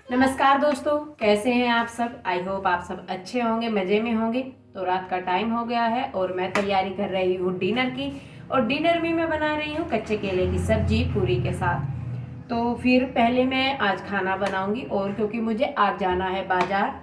नमस्कार दोस्तों, कैसे हैं आप सब। आई होप आप सब अच्छे होंगे, मज़े में होंगे। तो रात का टाइम हो गया है और मैं तैयारी कर रही हूँ डिनर की। और डिनर में मैं बना रही हूँ कच्चे केले की सब्जी पूरी के साथ। तो फिर पहले मैं आज खाना बनाऊंगी, और क्योंकि मुझे आज जाना है बाजार।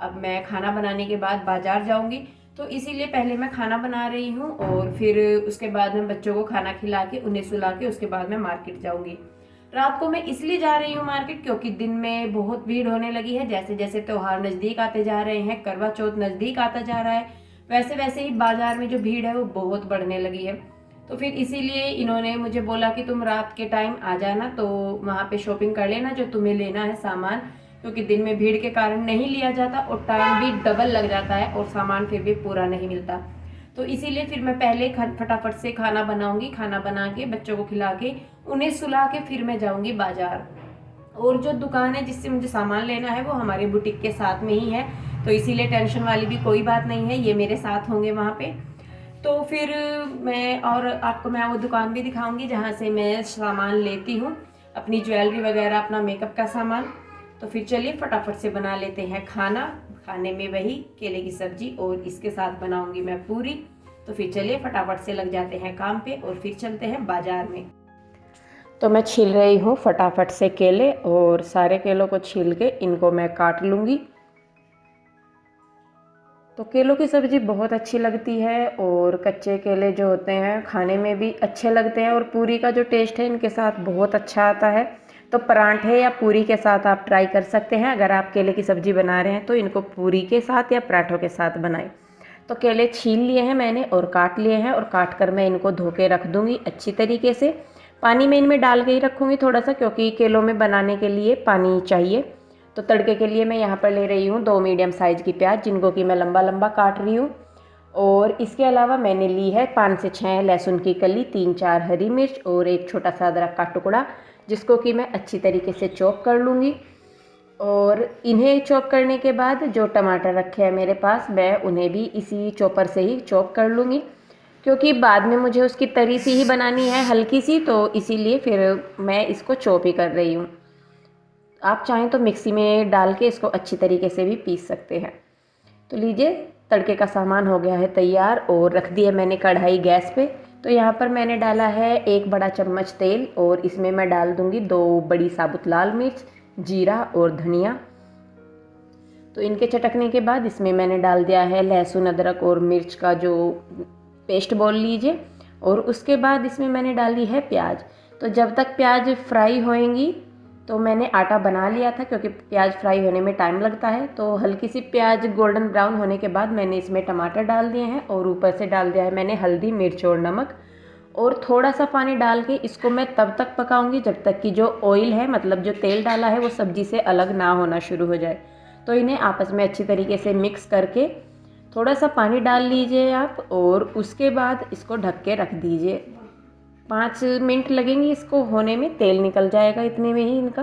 अब मैं खाना बनाने के बाद बाजार जाऊंगी, तो इसीलिए पहले मैं खाना बना रही हूँ और फिर उसके बाद मैं बच्चों को खाना खिला के उन्हें सुला के उसके बाद मैं मार्केट जाऊंगी। रात को मैं इसलिए जा रही हूँ मार्केट क्योंकि दिन में बहुत भीड़ होने लगी है। जैसे जैसे त्योहार नज़दीक आते जा रहे हैं, करवा चौथ नज़दीक आता जा रहा है, वैसे वैसे ही बाजार में जो भीड़ है वो बहुत बढ़ने लगी है। तो फिर इसीलिए इन्होंने मुझे बोला कि तुम रात के टाइम आ जाना, तो वहाँ पे शॉपिंग कर लेना जो तुम्हें लेना है सामान, क्योंकि दिन में भीड़ के कारण नहीं लिया जाता और टाइम भी डबल लग जाता है और सामान फिर भी पूरा नहीं मिलता। तो इसीलिए फिर मैं पहले फटाफट से खाना बनाऊंगी, खाना बना के बच्चों को खिला के उन्हें सुला के फिर मैं जाऊंगी बाजार। और जो दुकान है जिससे मुझे सामान लेना है वो हमारे बुटीक के साथ में ही है, तो इसीलिए टेंशन वाली भी कोई बात नहीं है, ये मेरे साथ होंगे वहाँ पे। तो फिर मैं और आपको मैं वो दुकान भी दिखाऊंगी जहाँ से मैं सामान लेती हूँ, अपनी ज्वेलरी वगैरह, अपना मेकअप का सामान। तो फिर चलिए फटाफट से बना लेते हैं खाना। खाने में वही केले की सब्जी और इसके साथ बनाऊंगी मैं पूरी। तो फिर चलिए फटाफट से लग जाते हैं काम पे और फिर चलते हैं बाजार में। तो मैं छील रही हूँ फटाफट से केले, और सारे केलों को छील के इनको मैं काट लूँगी। तो केलों की सब्ज़ी बहुत अच्छी लगती है, और कच्चे केले जो होते हैं खाने में भी अच्छे लगते हैं, और पूरी का जो टेस्ट है इनके साथ बहुत अच्छा आता है। तो परांठे या पूरी के साथ आप ट्राई कर सकते हैं। अगर आप केले की सब्ज़ी बना रहे हैं तो इनको पूरी के साथ या पराठों के साथ बनाएं। तो केले छील लिए हैं मैंने और काट लिए हैं, और काट कर मैं इनको धो के रख दूँगी अच्छी तरीके से। पानी में इनमें डाल के ही रखूँगी थोड़ा सा, क्योंकि केलों में बनाने के लिए पानी चाहिए। तो तड़के के लिए मैं यहाँ पर ले रही हूँ 2 मीडियम साइज़ की प्याज, जिनको कि मैं लंबा लंबा काट रही हूँ। और इसके अलावा मैंने ली है 5 से 6 लहसुन की कली, 3-4 हरी मिर्च और एक छोटा सा अदरक का टुकड़ा, जिसको कि मैं अच्छी तरीके से चॉप कर लूँगी। और इन्हें चॉप करने के बाद जो टमाटर रखे हैं मेरे पास, मैं उन्हें भी इसी चॉपर से ही चॉप कर लूँगी, क्योंकि बाद में मुझे उसकी तरी सी ही बनानी है हल्की सी, तो इसीलिए फिर मैं इसको चॉप ही कर रही हूँ। आप चाहें तो मिक्सी में डाल के इसको अच्छी तरीके से भी पीस सकते हैं। तो लीजिए, तड़के का सामान हो गया है तैयार, और रख दी है मैंने कढ़ाई गैस पे। तो यहाँ पर मैंने डाला है 1 बड़ा चम्मच तेल, और इसमें मैं डाल दूँगी 2 बड़ी साबुत लाल मिर्च, जीरा और धनिया। तो इनके चटकने के बाद इसमें मैंने डाल दिया है लहसुन अदरक और मिर्च का जो पेस्ट बोल लीजिए, और उसके बाद इसमें मैंने डाली है प्याज। तो जब तक प्याज फ्राई होएंगी, तो मैंने आटा बना लिया था, क्योंकि प्याज फ्राई होने में टाइम लगता है। तो हल्की सी प्याज गोल्डन ब्राउन होने के बाद मैंने इसमें टमाटर डाल दिए हैं, और ऊपर से डाल दिया है मैंने हल्दी, मिर्च और नमक। और थोड़ा सा पानी डाल के इसको मैं तब तक पकाऊंगी जब तक कि जो ऑयल है, मतलब जो तेल डाला है, वो सब्जी से अलग ना होना शुरू हो जाए। तो इन्हें आपस में अच्छी तरीके से मिक्स करके थोड़ा सा पानी डाल लीजिए आप, और उसके बाद इसको ढक के रख दीजिए। 5 मिनट लगेंगे इसको होने में, तेल निकल जाएगा इतने में ही इनका।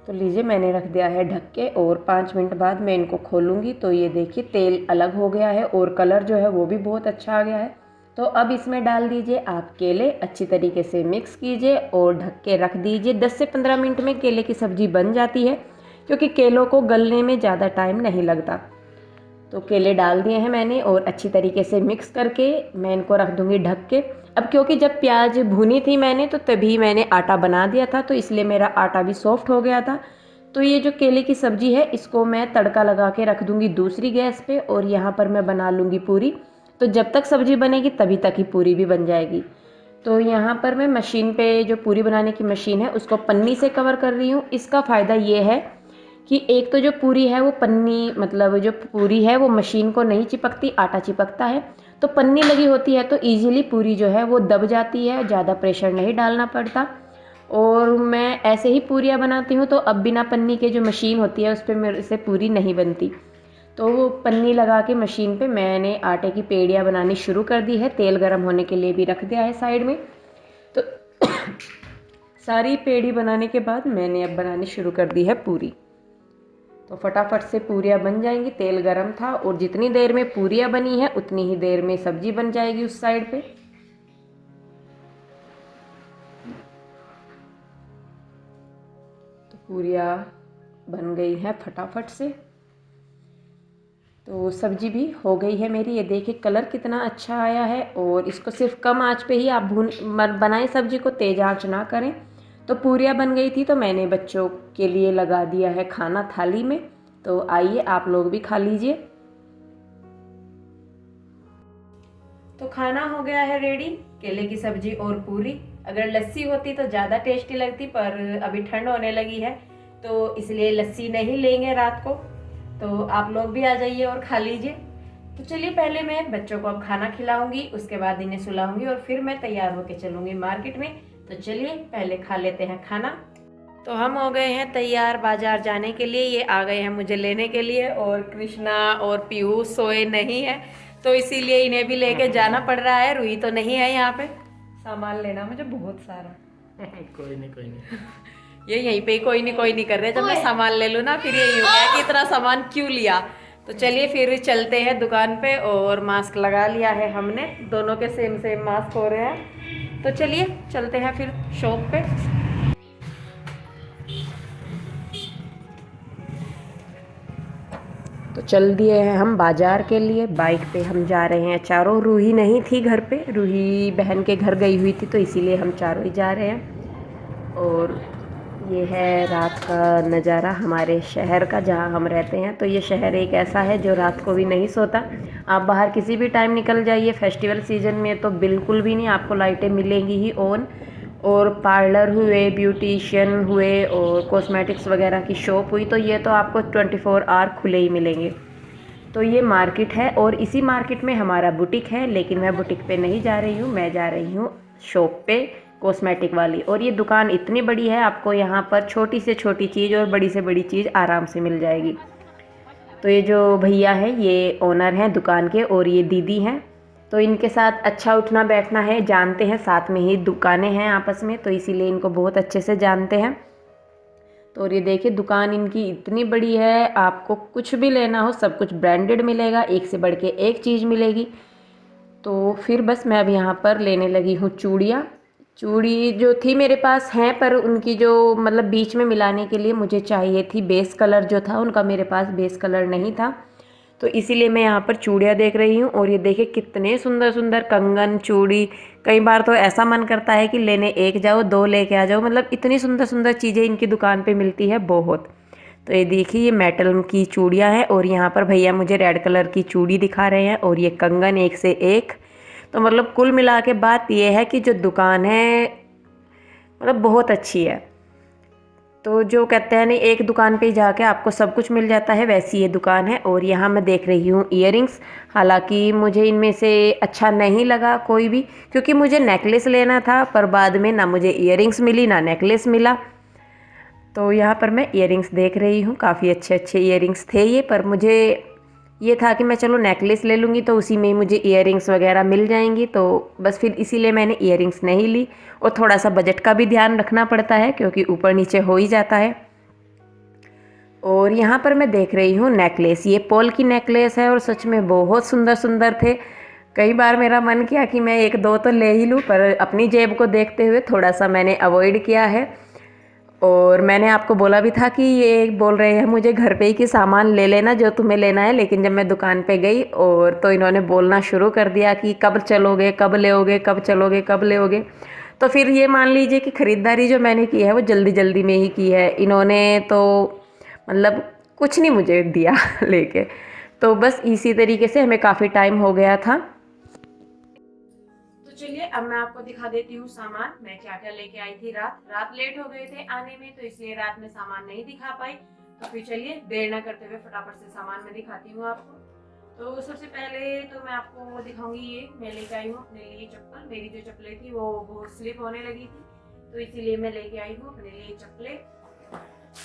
तो लीजिए, मैंने रख दिया है ढक के, और 5 मिनट बाद मैं इनको खोलूँगी। तो ये देखिए, तेल अलग हो गया है और कलर जो है वो भी बहुत अच्छा आ गया है। तो अब इसमें डाल दीजिए आप केले, अच्छी तरीके से मिक्स कीजिए और ढक के रख दीजिए। 10 से 15 मिनट में केले की सब्ज़ी बन जाती है, क्योंकि केलों को गलने में ज़्यादा टाइम नहीं लगता। तो केले डाल दिए हैं मैंने, और अच्छी तरीके से मिक्स करके मैं इनको रख दूँगी ढक के। अब क्योंकि जब प्याज भुनी थी मैंने, तो तभी मैंने आटा बना दिया था, तो इसलिए मेरा आटा भी सॉफ्ट हो गया था। तो ये जो केले की सब्ज़ी है, इसको मैं तड़का लगा के रख दूँगी दूसरी गैस पे, और यहाँ पर मैं बना लूँगी पूरी। तो जब तक सब्ज़ी बनेगी तभी तक ही पूरी भी बन जाएगी। तो यहाँ पर मैं मशीन पे, जो पूरी बनाने की मशीन है, उसको पन्नी से कवर कर रही हूँ। इसका फ़ायदा ये है कि एक तो जो पूरी है वो पन्नी, मतलब जो पूरी है वो मशीन को नहीं चिपकती, आटा चिपकता है। तो पन्नी लगी होती है तो इजीली पूरी जो है वो दब जाती है, ज़्यादा प्रेशर नहीं डालना पड़ता। और मैं ऐसे ही पूरियाँ बनाती हूँ, तो अब बिना पन्नी के जो मशीन होती है उस पर मेरे से पूरी नहीं बनती। तो वो पन्नी लगा के मशीन पे मैंने आटे की पेड़ियाँ बनानी शुरू कर दी है। तेल गर्म होने के लिए भी रख दिया है साइड में। तो सारी पेड़ी बनाने के बाद मैंने अब बनानी शुरू कर दी है पूरी। तो फटाफट से पूरियाँ बन जाएंगी, तेल गरम था, और जितनी देर में पूरियाँ बनी है उतनी ही देर में सब्जी बन जाएगी उस साइड पे। तो पूरियाँ बन गई हैं फटाफट से। तो सब्जी भी हो गई है मेरी। ये देखिए कलर कितना अच्छा आया है। और इसको सिर्फ कम आंच पे ही आप बनाएं सब्जी को, तेज़ आंच ना करें। तो पूरियाँ बन गई थी तो मैंने बच्चों के लिए लगा दिया है खाना थाली में। तो आइए आप लोग भी खा लीजिए। तो खाना हो गया है रेडी, केले की सब्जी और पूरी। अगर लस्सी होती तो ज़्यादा टेस्टी लगती, पर अभी ठंड होने लगी है तो इसलिए लस्सी नहीं लेंगे रात को। तो आप लोग भी आ जाइए और खा लीजिए। तो चलिए पहले मैं बच्चों को अब खाना खिलाऊंगी, उसके बाद इन्हें सुलाऊंगी और फिर मैं तैयार होकर चलूंगी मार्केट में। तो चलिए पहले खा लेते हैं खाना। तो हम हो गए हैं तैयार बाजार जाने के लिए। ये आ गए हैं मुझे लेने के लिए। और कृष्णा और पीयूष सोए नहीं है तो इसीलिए इन्हें भी लेके जाना पड़ रहा है। रूही तो नहीं है यहाँ पे। सामान लेना मुझे बहुत सारा। कोई नहीं ये यहीं पे कोई नहीं कर रहे। जब मैं सामान ले लूँ ना फिर यही होगा कि इतना सामान क्यों लिया। तो चलिए फिर चलते हैं दुकान पे। और मास्क लगा लिया है हमने, दोनों के सेम सेम मास्क हो रहे हैं। तो चलिए चलते हैं फिर शॉप पे। तो चल दिए हैं हम बाजार के लिए। बाइक पे हम जा रहे हैं चारों। रूही नहीं थी घर पे, रूही बहन के घर गई हुई थी तो इसीलिए हम चारों ही जा रहे हैं। और ये है रात का नज़ारा हमारे शहर का जहाँ हम रहते हैं। तो ये शहर एक ऐसा है जो रात को भी नहीं सोता। आप बाहर किसी भी टाइम निकल जाइए फेस्टिवल सीजन में तो बिल्कुल भी नहीं, आपको लाइटें मिलेंगी ही ऑन। और पार्लर हुए, ब्यूटिशियन हुए और कॉस्मेटिक्स वगैरह की शॉप हुई तो ये तो आपको 24 आवर खुले ही मिलेंगे। तो ये मार्केट है और इसी मार्केट में हमारा बुटीक है। लेकिन मैं बुटीक पे नहीं जा रही हूँ, मैं जा रही हूँ शॉप पे, कॉस्मेटिक वाली। और ये दुकान इतनी बड़ी है, आपको यहाँ पर छोटी से छोटी चीज़ और बड़ी से बड़ी चीज़ आराम से मिल जाएगी। तो ये जो भैया है ये ओनर हैं दुकान के और ये दीदी हैं। तो इनके साथ अच्छा उठना बैठना है, जानते हैं, साथ में ही दुकानें हैं आपस में तो इसीलिए इनको बहुत अच्छे से जानते हैं। तो और ये देखिए दुकान इनकी इतनी बड़ी है, आपको कुछ भी लेना हो सब कुछ ब्रांडेड मिलेगा, एक से बढ़ के एक चीज़ मिलेगी। तो फिर बस मैं अब यहाँ पर लेने लगी हूँ चूड़ियाँ। चूड़ी जो थी मेरे पास हैं पर उनकी जो मतलब बीच में मिलाने के लिए मुझे चाहिए थी बेस कलर जो था, उनका मेरे पास बेस कलर नहीं था। तो इसीलिए मैं यहाँ पर चूड़ियाँ देख रही हूँ। और ये देखिए कितने सुंदर सुंदर कंगन चूड़ी। कई बार तो ऐसा मन करता है कि लेने एक जाओ दो लेके आ जाओ, मतलब इतनी सुंदर सुंदर चीज़ें इनकी दुकान पे मिलती है बहुत। तो ये देखिए ये मेटल की चूड़ियाँ हैं और यहाँ पर भैया मुझे रेड कलर की चूड़ी दिखा रहे हैं और ये कंगन एक से एक। तो मतलब कुल मिला के बात ये है कि जो दुकान है मतलब बहुत अच्छी है। तो जो कहते हैं नहीं एक दुकान पे ही जाके आपको सब कुछ मिल जाता है, वैसी ये दुकान है। और यहाँ मैं देख रही हूँ इयररिंग्स। हालांकि मुझे इनमें से अच्छा नहीं लगा कोई भी, क्योंकि मुझे नेकलेस लेना था पर बाद में ना मुझे इयररिंग्स मिली ना नेकलेस मिला। तो यहाँ पर मैं इयररिंग्स देख रही हूँ, काफ़ी अच्छे अच्छे इयररिंग्स थे ये। पर मुझे ये था कि मैं चलो नेकलेस ले लूँगी तो उसी में ही मुझे इयररिंग्स वगैरह मिल जाएंगी। तो बस फिर इसीलिए मैंने इयररिंग्स नहीं ली। और थोड़ा सा बजट का भी ध्यान रखना पड़ता है क्योंकि ऊपर नीचे हो ही जाता है। और यहाँ पर मैं देख रही हूँ नेकलेस, ये पॉल की नेकलेस है और सच में बहुत सुंदर सुंदर थे। कई बार मेरा मन किया कि मैं एक दो तो ले ही लूँ, पर अपनी जेब को देखते हुए थोड़ा सा मैंने अवॉइड किया है। और मैंने आपको बोला भी था कि ये बोल रहे हैं मुझे घर पे ही कि सामान ले लेना जो तुम्हें लेना है। लेकिन जब मैं दुकान पे गई और तो इन्होंने बोलना शुरू कर दिया कि कब चलोगे, कब लेओगे, कब चलोगे, कब लेओगे। तो फिर ये मान लीजिए कि ख़रीदारी जो मैंने की है वो जल्दी जल्दी में ही की है। इन्होंने तो मतलब कुछ नहीं मुझे दिया लेके। तो बस इसी तरीके से हमें काफ़ी टाइम हो गया था। तो चलिए अब मैं आपको दिखा देती हूँ सामान मैं क्या क्या लेके आई थी। रात लेट हो गए थे आने में तो इसलिए रात में सामान नहीं दिखा पाई। तो फिर चलिए देर न करते हुए फटाफट से सामान मैं दिखाती हूँ आपको। तो सबसे पहले तो मैं आपको दिखाऊंगी ये मैं लेके आई हूँ अपने लिए चप्पल। मेरी जो चप्पलें थी वो बहुत स्लिप होने लगी थी तो इसीलिए मैं लेके आई हूँ अपने लिए चप्पलें।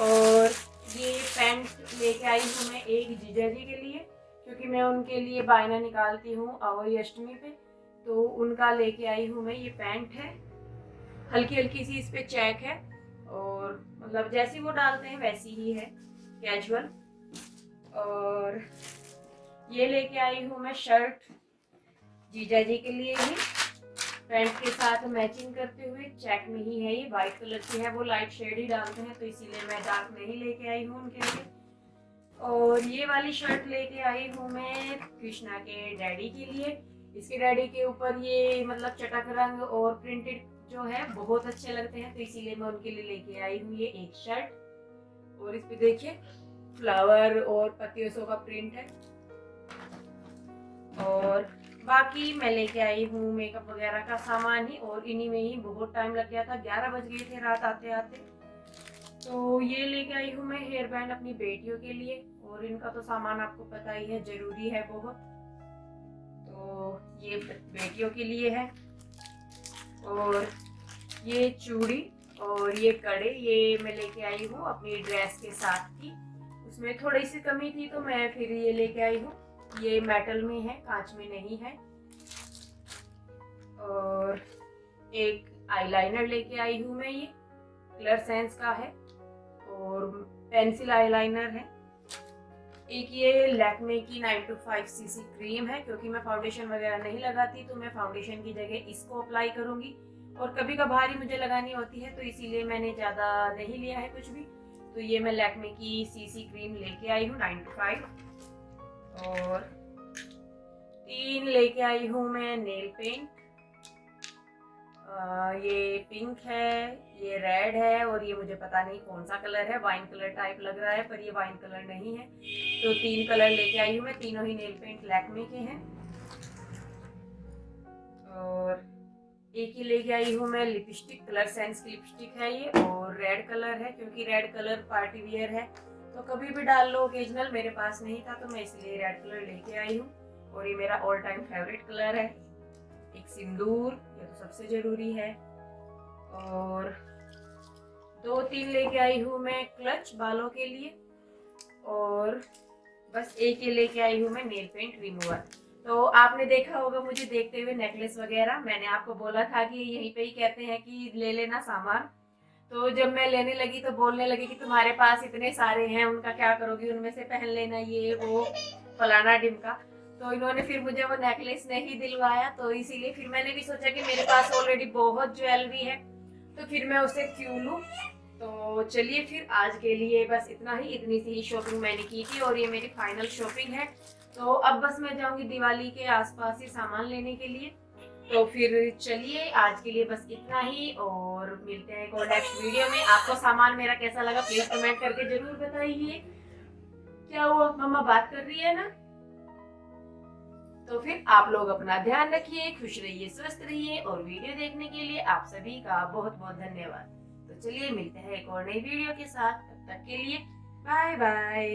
और ये पैंट लेके आई हूँ मैं एक जीजा जी के लिए, क्योंकि मैं उनके लिए बायना निकालती हूँ अहोई अष्टमी पे। तो उनका लेके आई हूँ मैं। ये पैंट है, हल्की हल्की सी इस पे चेक है और मतलब जैसी वो डालते हैं वैसी ही है, कैजुअल। और ये लेके आई हूँ मैं शर्ट जीजा जी के लिए ही, पैंट के साथ मैचिंग करते हुए चेक में ही है, ये वाइट कलर की है, वो लाइट शेड ही डालते हैं तो इसीलिए मैं डार्क नहीं लेके आई हूँ उनके लिए। और ये वाली शर्ट लेके आई हूँ मैं कृष्णा के डैडी के लिए। इसके डैडी के ऊपर ये मतलब चटक रंग और प्रिंटेड जो है बहुत अच्छे लगते हैं तो इसीलिए मैं उनके लिए लेके आई हूँ ये एक शर्ट। और इस पे देखिए फ्लावर और पत्तियों का प्रिंट है। और बाकी मैं लेके आई हूँ मेकअप वगैरह का सामान ही, और इन्हीं में ही बहुत टाइम लग गया था, 11 बज गए थे रात आते आते। तो ये लेके आई हूँ मैं हेयर बैंड अपनी बेटियों के लिए, और इनका तो सामान आपको पता ही है, जरूरी है बहुत। तो ये बेटियों के लिए है। और ये चूड़ी और ये कड़े ये मैं लेके आई हूँ अपनी ड्रेस के साथ की, उसमें थोड़ी सी कमी थी तो मैं फिर ये लेके आई हूँ। ये मेटल में है, कांच में नहीं है। और एक आईलाइनर लेके आई हूँ मैं, ये कलर सेंस का है और पेंसिल आईलाइनर है। एक ये लैक्मे की 925 सीसी क्रीम है, क्योंकि मैं फाउंडेशन वगैरह नहीं लगाती तो मैं फाउंडेशन की जगह इसको अप्लाई करूंगी, और कभी कभार ही मुझे लगानी होती है तो इसीलिए मैंने ज़्यादा नहीं लिया है कुछ भी। तो ये मैं लैक्मे की सीसी क्रीम लेके आई हूँ 925। और 3 लेके आई हूँ मैं नेल पेंट। ये पिंक है, ये रेड है, और ये मुझे पता नहीं कौन सा कलर है, वाइन कलर टाइप लग रहा है पर ये वाइन कलर नहीं है। तो 3 कलर लेके आई हूँ मैं, तीनों ही नेल पेंट लैक्मे के हैं। और एक ही लेके आई हूँ मैं लिपस्टिक, कलर सेंस की लिपस्टिक है ये, और रेड कलर है क्योंकि रेड कलर पार्टी वियर है तो कभी भी डाल लो ओकेजनल। मेरे पास नहीं था तो मैं इसलिए रेड कलर लेके आई हूँ, और ये मेरा ऑल टाइम फेवरेट कलर है। एक सिंदूर, ये तो सबसे जरूरी है। और 2-3 लेके आई हूँ मैं क्लच बालों के लिए, और बस एक ही लेके आई हूँ मैं नेल पेंट रिमूवर। तो आपने देखा होगा मुझे देखते हुए नेकलेस वगैरह, मैंने आपको बोला था कि यहीं पे ही कहते हैं कि ले लेना सामान। तो जब मैं लेने लगी तो बोलने लगी कि तुम्हारे पास इतने सारे हैं, उनका क्या करोगी, उनमें से पहन लेना ये वो फलाना ढिमका। तो इन्होंने फिर मुझे वो नेकलेस नहीं दिलवाया, तो इसीलिए फिर मैंने भी सोचा कि मेरे पास ऑलरेडी बहुत ज्वेलरी है तो फिर मैं उसे क्यों लूं। तो चलिए फिर आज के लिए बस इतना ही, इतनी सी ही शॉपिंग मैंने की थी और ये मेरी फाइनल शॉपिंग है। तो अब बस मैं जाऊंगी दिवाली के आसपास ही सामान लेने के लिए। तो फिर चलिए आज के लिए बस इतना ही, और मिलते हैं एक और नेक्स्ट वीडियो में। आपको सामान मेरा कैसा लगा प्लीज कमेंट करके जरूर बताइए। क्या हुआ, मम्मा बात कर रही है ना? तो फिर आप लोग अपना ध्यान रखिए, खुश रहिए, स्वस्थ रहिए, और वीडियो देखने के लिए आप सभी का बहुत बहुत धन्यवाद। तो चलिए मिलते हैं एक और नई वीडियो के साथ, तब तक के लिए बाय बाय।